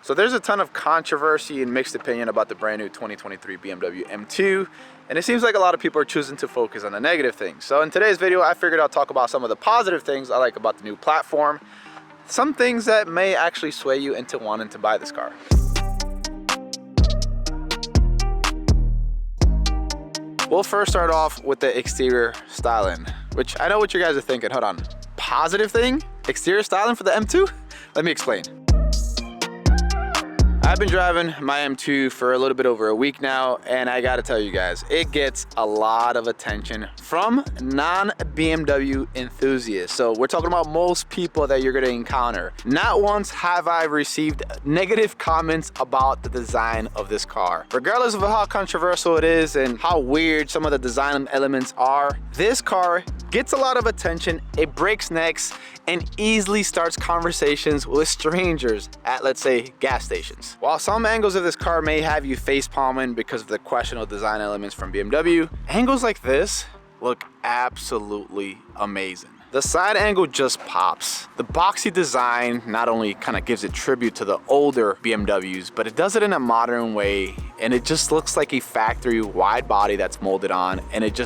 So there's a ton of controversy and mixed opinion about the brand new 2023 BMW M2, and it seems like a lot of people are choosing to focus on the negative things. So in today's video, I figured I'll talk about some of the positive things I like about the new platform, some things that may actually sway you into wanting to buy this car. We'll first start off with the exterior styling, which I know what you guys are thinking. Hold on, positive thing? Exterior styling for the M2? Let me explain. I've been driving my M2 for a little bit over a week now, and I gotta tell you guys, it gets a lot of attention from non-BMW enthusiasts. So we're talking about most people that you're gonna encounter. Not once have I received negative comments about the design of this car. Regardless of how controversial it is and how weird some of the design elements are, this car gets a lot of attention, it breaks necks, and easily starts conversations with strangers at, let's say, gas stations. While some angles of this car may have you face palming because of the questionable design elements from BMW, angles like this look absolutely amazing. The side angle just pops. The boxy design not only kind of gives it tribute to the older BMWs, but it does it in a modern way, and it just looks like a factory wide body that's molded on, and it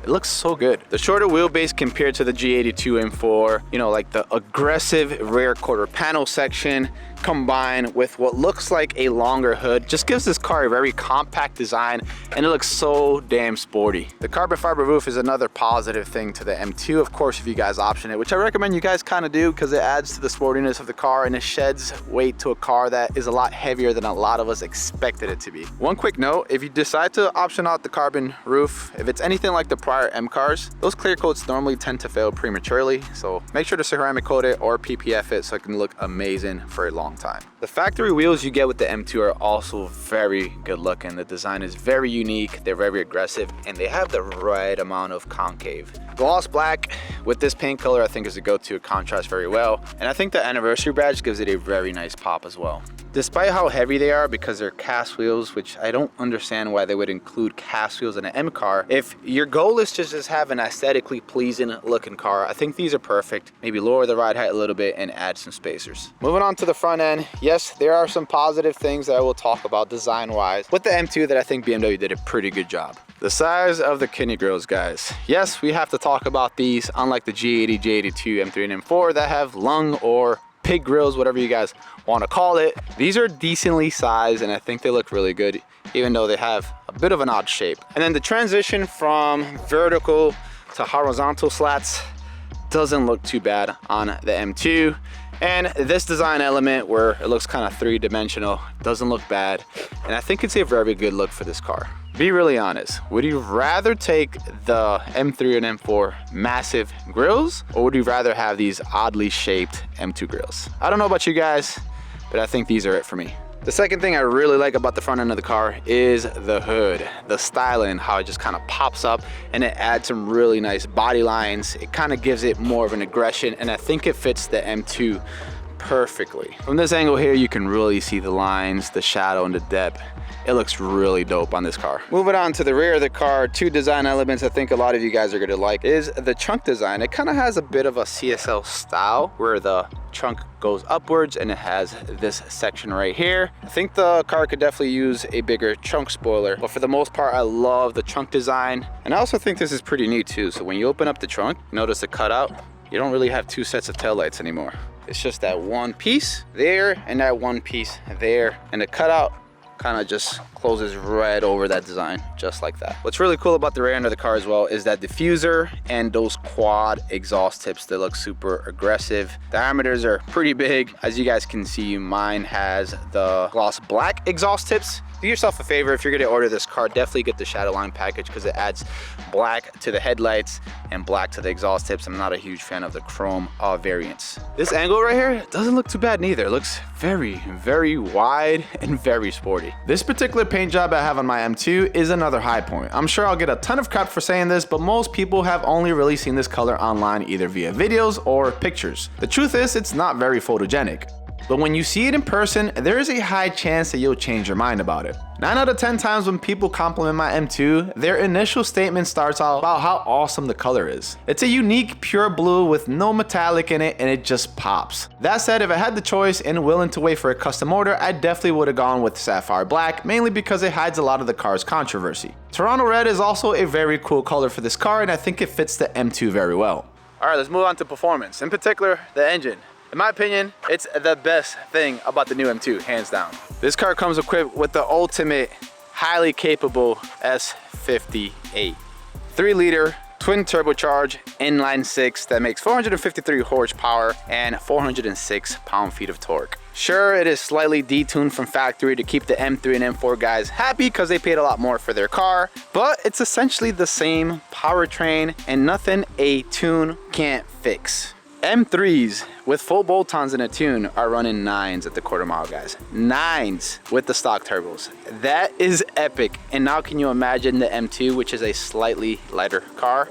looks so good. The shorter wheelbase compared to the G87 M4, you know, like the aggressive rear quarter panel section combined with what looks like a longer hood just gives this car a very compact design, and it looks so damn sporty. The carbon fiber roof is another positive thing to the M2, of course, if you guys option it, which I recommend you guys kind of do because it adds to the sportiness of the car and it sheds weight to a car that is a lot heavier than a lot of us expected it to be. One quick note, if you decide to option out the carbon roof, if it's anything like the prior M cars, those clear coats normally tend to fail prematurely, so make sure to ceramic coat it or PPF it so it can look amazing for a long time. The factory wheels you get with the M2 are also very good looking. The design is very unique, they're very aggressive, and they have the right amount of concave. Gloss black with this paint color I think is a go-to. It contrasts very well, and I think the anniversary badge gives it a very nice pop as well. Despite how heavy they are because they're cast wheels, which I don't understand why they would include cast wheels in an M car. If your goal is to just have an aesthetically pleasing looking car, I think these are perfect. Maybe lower the ride height a little bit and add some spacers. Moving on to the front end, yes, there are some positive things that I will talk about design-wise with the M2 that I think BMW did a pretty good job. The size of the kidney grills, guys. Yes, we have to talk about these, unlike the G80, G82, M3, and M4 that have lung or pig grills, whatever you guys want to call it. These are decently sized and I think they look really good, even though they have a bit of an odd shape. And then the transition from vertical to horizontal slats doesn't look too bad on the M2. And this design element where it looks kind of three-dimensional doesn't look bad, and I think it's a very good look for this car. Be really honest, would you rather take the M3 and M4 massive grills, or would you rather have these oddly shaped M2 grills? I don't know about you guys, but I think these are it for me. The second thing I really like about the front end of the car is the hood, the styling, how it just kind of pops up and it adds some really nice body lines. It kind of gives it more of an aggression, and I think it fits the M2 perfectly. From this angle here, you can really see the lines, the shadow, and the depth. It looks really dope on this car. Moving on to the rear of the car, two design elements I think a lot of you guys are gonna like is the trunk design. It kind of has a bit of a CSL style where the trunk goes upwards and it has this section right here. I think the car could definitely use a bigger trunk spoiler, but for the most part, I love the trunk design. And I also think this is pretty neat too. So when you open up the trunk, notice the cutout, you don't really have two sets of taillights anymore. It's just that one piece there and that one piece there, and the cutout kind of just closes right over that design, just like that. What's really cool about the rear end of the car as well is that diffuser and those quad exhaust tips, they look super aggressive. Diameters are pretty big. As you guys can see, mine has the gloss black exhaust tips. Do yourself a favor, if you're gonna order this car, definitely get the Shadowline package because it adds black to the headlights and black to the exhaust tips. I'm not a huge fan of the chrome variants. This angle right here doesn't look too bad neither. It looks very, very wide and very sporty. This particular paint job I have on my M2 is another high point. I'm sure I'll get a ton of crap for saying this, but most people have only really seen this color online either via videos or pictures. The truth is, it's not very photogenic. But when you see it in person, there is a high chance that you'll change your mind about it. 9 out of 10 times when people compliment my M2, their initial statement starts out about how awesome the color is. It's a unique pure blue with no metallic in it, and it just pops. That said, if I had the choice and willing to wait for a custom order, I definitely would have gone with Sapphire Black, mainly because it hides a lot of the car's controversy. Toronto Red is also a very cool color for this car, and I think it fits the M2 very well. All right, let's move on to performance, in particular, the engine. In my opinion, it's the best thing about the new M2, hands down. This car comes equipped with the ultimate, highly capable S58. 3-liter, twin turbocharged, inline 6 that makes 453 horsepower and 406 pound-feet of torque. Sure, it is slightly detuned from factory to keep the M3 and M4 guys happy because they paid a lot more for their car, but it's essentially the same powertrain and nothing a tune can't fix. M3s with full bolt-ons in a tune are running 9s at the quarter mile, guys. 9s with the stock turbos. That is epic. And now can you imagine the M2, which is a slightly lighter car?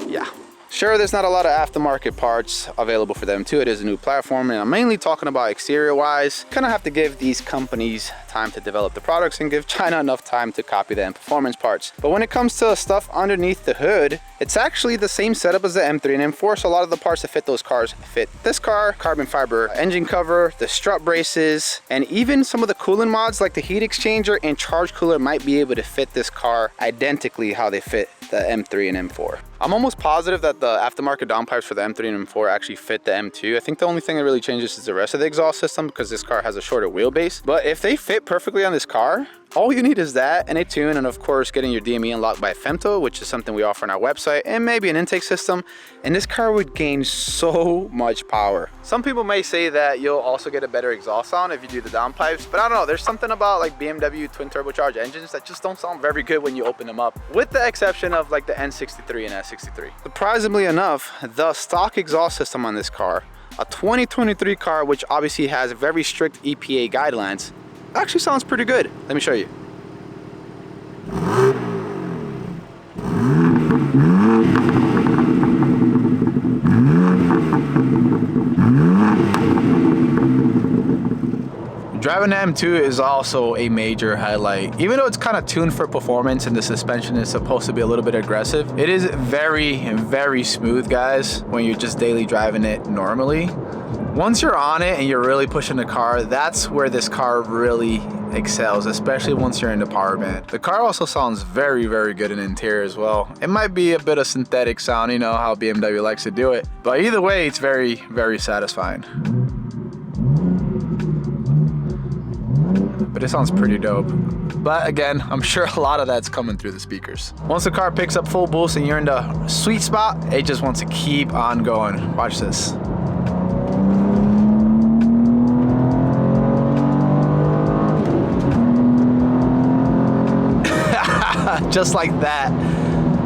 Yeah. Sure, there's not a lot of aftermarket parts available for the M2. It is a new platform, and I'm mainly talking about exterior-wise. Kind of have to give these companies time to develop the products and give China enough time to copy the performance parts. But when it comes to stuff underneath the hood, it's actually the same setup as the M3 and M4, so a lot of the parts that fit those cars fit this car. Carbon fiber engine cover, the strut braces, and even some of the coolant mods like the heat exchanger and charge cooler might be able to fit this car identically how they fit the M3 and M4. I'm almost positive that the aftermarket downpipes for the M3 and M4 actually fit the M2. I think the only thing that really changes is the rest of the exhaust system because this car has a shorter wheelbase. But if they fit perfectly on this car, all you need is that and a tune, and of course getting your DME unlocked by Femto, which is something we offer on our website, and maybe an intake system, and this car would gain so much power. Some people may say that you'll also get a better exhaust sound if you do the downpipes, but I don't know, there's something about like BMW twin turbocharged engines that just don't sound very good when you open them up, with the exception of like the N63 and S63. Surprisingly enough, the stock exhaust system on this car, a 2023 car which obviously has very strict EPA guidelines, actually sounds pretty good. Let me show you. Driving the M2 is also a major highlight. Even though it's kind of tuned for performance and the suspension is supposed to be a little bit aggressive, it is very, very smooth, guys, when you're just daily driving it normally. Once you're on it and you're really pushing the car, that's where this car really excels, especially once you're in the power band. The car also sounds very, very good in interior as well. It might be a bit of synthetic sound, you know how BMW likes to do it, but either way, it's very, very satisfying. But it sounds pretty dope. But again, I'm sure a lot of that's coming through the speakers. Once the car picks up full boost and you're in the sweet spot, it just wants to keep on going. Watch this. Just like that,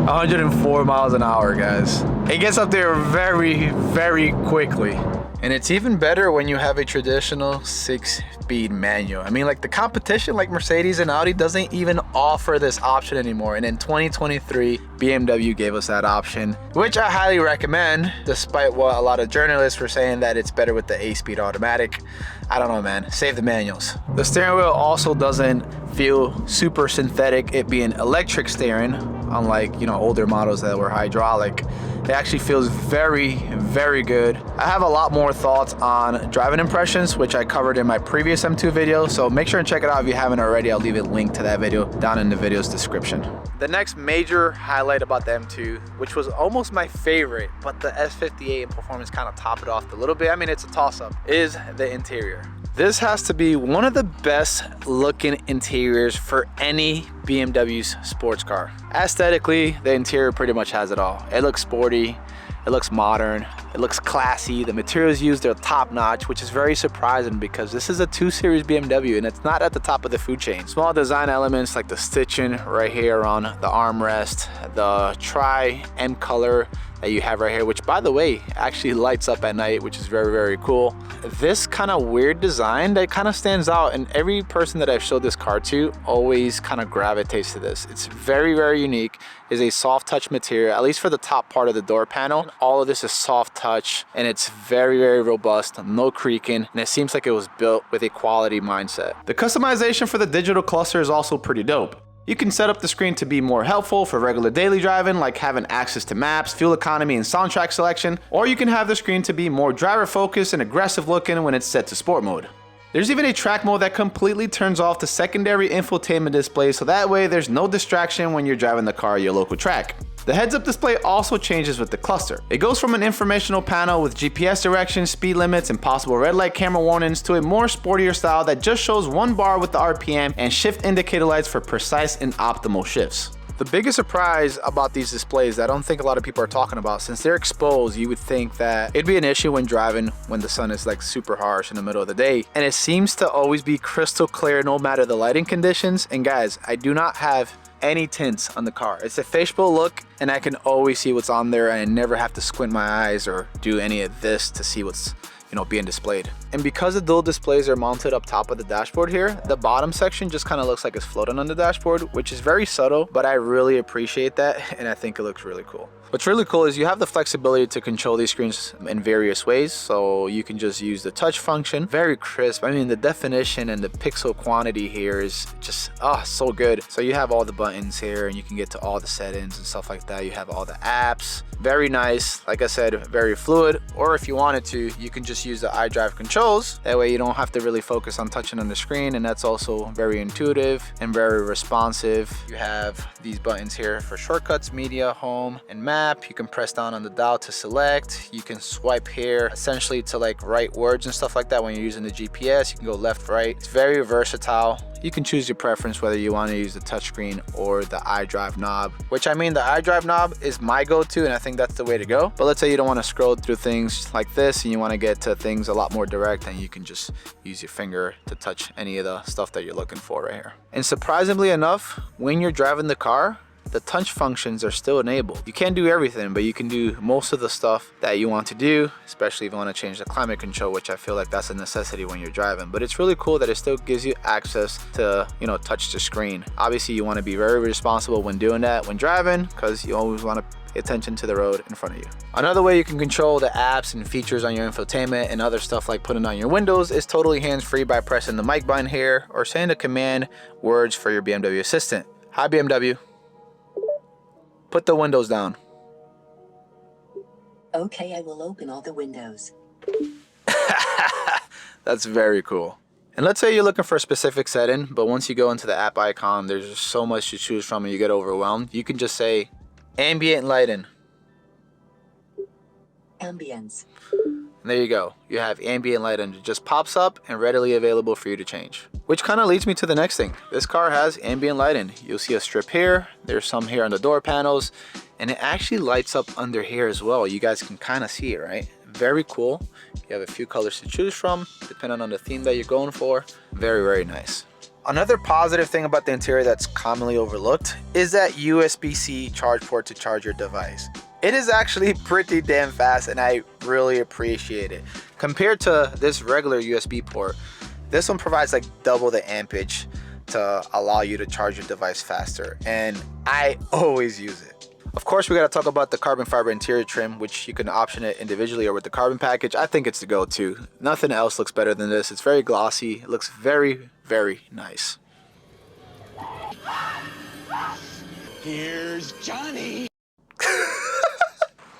104 miles an hour, guys. It gets up there very, very quickly. And it's even better when you have a traditional 6-speed manual. I mean, like the competition like Mercedes and Audi doesn't even offer this option anymore. And in 2023, BMW gave us that option, which I highly recommend, despite what a lot of journalists were saying that it's better with the 8-speed automatic. I don't know, man, save the manuals. The steering wheel also doesn't feel super synthetic, it being electric steering, unlike, you know, older models that were hydraulic. It actually feels very, very good. I have a lot more thoughts on driving impressions, which I covered in my previous M2 video, so make sure and check it out if you haven't already. I'll leave a link to that video down in the video's description. The next major highlight about the M2, which was almost my favorite, but the S58 in performance kind of top it off a little bit, I mean, it's a toss-up, is the interior. This has to be one of the best looking interiors for any BMW's sports car. Aesthetically, the interior pretty much has it all. It looks sporty, it looks modern, it looks classy. The materials used are top notch, which is very surprising because this is a 2 Series BMW and it's not at the top of the food chain. Small design elements like the stitching right here on the armrest, the tri-M color that you have right here, which by the way, actually lights up at night, which is very, very cool. This kind of weird design that kind of stands out, and every person that I've showed this car to always kind of gravitates to this. It's very, very unique. Is a soft touch material, at least for the top part of the door panel. All of this is soft touch, and it's very, very robust, no creaking, and it seems like it was built with a quality mindset. The customization for the digital cluster is also pretty dope. You can set up the screen to be more helpful for regular daily driving, like having access to maps, fuel economy, and soundtrack selection, or you can have the screen to be more driver focused and aggressive looking when it's set to sport mode. There's even a track mode that completely turns off the secondary infotainment display, so that way there's no distraction when you're driving the car at your local track. The heads-up display also changes with the cluster. It goes from an informational panel with GPS directions, speed limits, and possible red light camera warnings to a more sportier style that just shows one bar with the RPM and shift indicator lights for precise and optimal shifts. The biggest surprise about these displays that I don't think a lot of people are talking about, since they're exposed, you would think that it'd be an issue when driving when the sun is like super harsh in the middle of the day. And it seems to always be crystal clear no matter the lighting conditions. And guys, I do not have any tints on the car. It's a fishbowl look, and I can always see what's on there, and I never have to squint my eyes or do any of this to see what's being displayed. And because the dual displays are mounted up top of the dashboard here, the bottom section just kind of looks like it's floating on the dashboard, which is very subtle, but I really appreciate that, and I think it looks really cool. What's really cool is you have the flexibility to control these screens in various ways, so you can just use the touch function. Very crisp. I mean, the definition and the pixel quantity here is just so good. So you have all the buttons here, and you can get to all the settings and stuff like that. You have all the apps. Very nice. Like I said, very fluid. Or if you wanted to, you can just use the iDrive controls. That way you don't have to really focus on touching on the screen, and that's also very intuitive and very responsive. You have these buttons here for shortcuts, media, home, and map. You can press down on the dial to select. You can swipe here essentially to like write words and stuff like that when you're using the GPS. You can go left, right. It's very versatile. You can choose your preference whether you want to use the touchscreen or the iDrive knob, which I mean, the iDrive knob is my go-to, and I think that's the way to go. But let's say you don't want to scroll through things like this and you want to get to things a lot more direct, and you can just use your finger to touch any of the stuff that you're looking for right here. And surprisingly enough, when you're driving the car, the touch functions are still enabled. You can't do everything, but you can do most of the stuff that you want to do, especially if you want to change the climate control, which I feel like that's a necessity when you're driving. But it's really cool that it still gives you access to, touch the screen. Obviously, you want to be very responsible when doing that when driving, because you always want to pay attention to the road in front of you. Another way you can control the apps and features on your infotainment and other stuff like putting on your windows is totally hands-free by pressing the mic button here or saying the command words for your BMW assistant. Hi, BMW. Put the windows down. Okay, I will open all the windows. That's very cool. And let's say you're looking for a specific setting, but once you go into the app icon, there's just so much to choose from and you get overwhelmed. You can just say ambient lighting. Ambience. And there you go. You have ambient lighting. It just pops up and readily available for you to change. Which kind of leads me to the next thing. This car has ambient lighting. You'll see a strip here. There's some here on the door panels. And it actually lights up under here as well. You guys can kind of see it, right? Very cool. You have a few colors to choose from, depending on the theme that you're going for. Very, very nice. Another positive thing about the interior that's commonly overlooked is that USB-C charge port to charge your device. It is actually pretty damn fast, and I really appreciate it. Compared to this regular USB port, this one provides like double the ampage to allow you to charge your device faster, and I always use it. Of course, we got to talk about the carbon fiber interior trim, which you can option it individually or with the carbon package. I think it's the go-to. Nothing else looks better than this. It's very glossy. It looks very, very nice. Here's Johnny.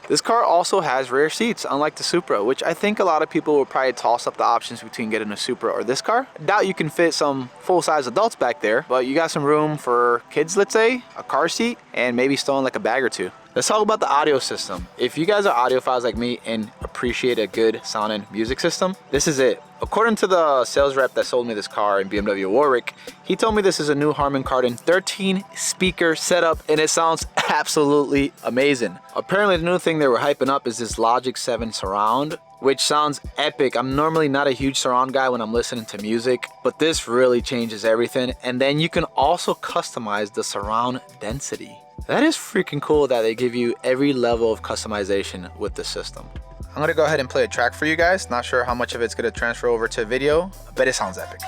This car also has rear seats, unlike the Supra, which I think a lot of people will probably toss up the options between getting a Supra or this car. I doubt you can fit some full-size adults back there, but you got some room for kids, let's say, a car seat, and maybe stowing like a bag or two. Let's talk about the audio system. If you guys are audiophiles like me and appreciate a good sounding music system, this is it. According to the sales rep that sold me this car in BMW Warwick, he told me this is a new Harman Kardon 13 speaker setup, and it sounds absolutely amazing. Apparently the new thing they were hyping up is this Logic 7 surround, which sounds epic. I'm normally not a huge surround guy when I'm listening to music, but this really changes everything. And then you can also customize the surround density. That is freaking cool that they give you every level of customization with the system. I'm gonna go ahead and play a track for you guys. Not sure how much of it's gonna transfer over to video, but it sounds epic.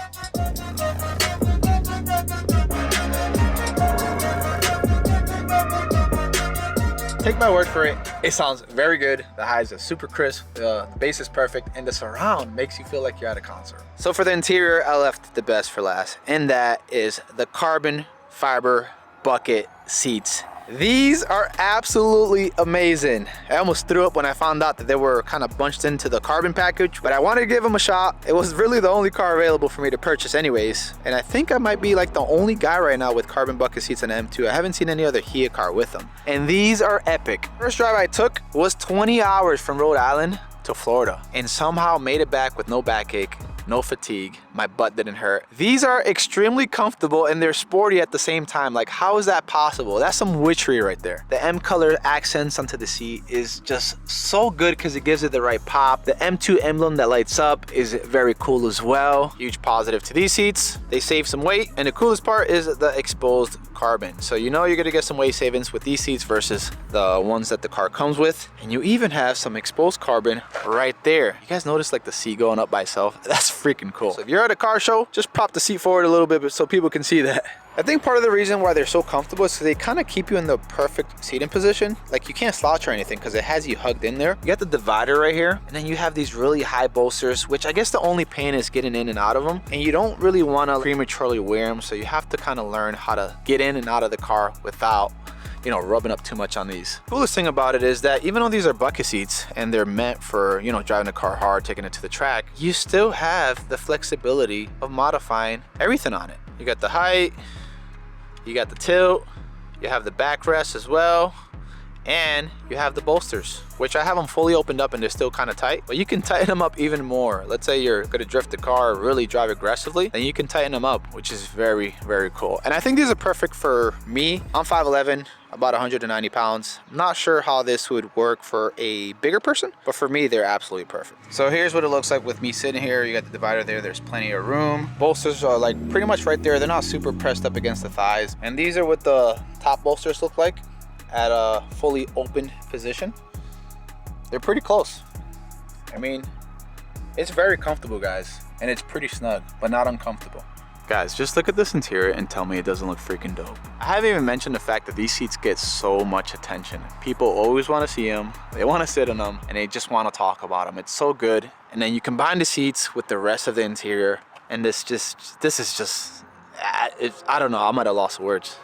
Take my word for it, it sounds very good. The highs are super crisp, the bass is perfect, and the surround makes you feel like you're at a concert. So for the interior, I left the best for last, and that is the carbon fiber bucket seats. These are absolutely amazing. I almost threw up when I found out that they were kind of bunched into the carbon package, but I wanted to give them a shot. It was really the only car available for me to purchase anyways. And I think I might be like the only guy right now with carbon bucket seats in an M2. I haven't seen any other Kia car with them. And these are epic. First drive I took was 20 hours from Rhode Island to Florida and somehow made it back with no backache, no fatigue, my butt didn't hurt. These are extremely comfortable and they're sporty at the same time. Like, how is that possible? That's some witchery right there. The M color accents onto the seat is just so good because it gives it the right pop. The M2 emblem that lights up is very cool as well. Huge positive to these seats. They save some weight, and the coolest part is the exposed carbon. So you know you're gonna get some weight savings with these seats versus the ones that the car comes with. And you even have some exposed carbon right there. You guys notice like the seat going up by itself? That's freaking cool. So if you're at a car show, just prop the seat forward a little bit so people can see that. I think part of the reason why they're so comfortable is because they kind of keep you in the perfect seating position. Like, you can't slouch or anything because it has you hugged in there. You got the divider right here, and then you have these really high bolsters, which I guess the only pain is getting in and out of them. And you don't really want to prematurely wear them, so you have to kind of learn how to get in and out of the car without, you know, rubbing up too much on these. Coolest thing about it is that even though these are bucket seats and they're meant for, you know, driving the car hard, taking it to the track, you still have the flexibility of modifying everything on it. You got the height, you got the tilt, you have the backrest as well, and you have the bolsters, which I have them fully opened up and they're still kind of tight, but you can tighten them up even more. Let's say you're gonna drift the car or really drive aggressively, then you can tighten them up, which is very, very cool. And I think these are perfect for me. I'm 5'11", about 190 pounds. I'm not sure how this would work for a bigger person, but for me, they're absolutely perfect. So here's what it looks like with me sitting here. You got the divider there, there's plenty of room. Bolsters are like pretty much right there. They're not super pressed up against the thighs. And these are what the top bolsters look like at a fully open position. They're pretty close. I mean, it's very comfortable, guys, and it's pretty snug, but not uncomfortable. Guys, just look at this interior and tell me it doesn't look freaking dope. I haven't even mentioned the fact that these seats get so much attention. People always want to see them, they want to sit in them, and they just want to talk about them. It's so good. And then you combine the seats with the rest of the interior, and this is just, I don't know, I'm at a loss of words.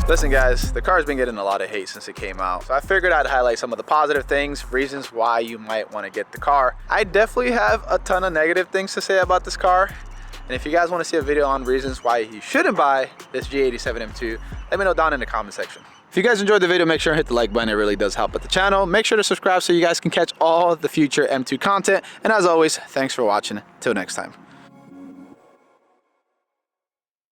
Listen guys, the car's been getting a lot of hate since it came out. So I figured I'd highlight some of the positive things, reasons why you might want to get the car. I definitely have a ton of negative things to say about this car. And if you guys want to see a video on reasons why you shouldn't buy this G87 M2, let me know down in the comment section. If you guys enjoyed the video, make sure to hit the like button. It really does help with the channel. Make sure to subscribe so you guys can catch all the future M2 content. And as always, thanks for watching. Till next time.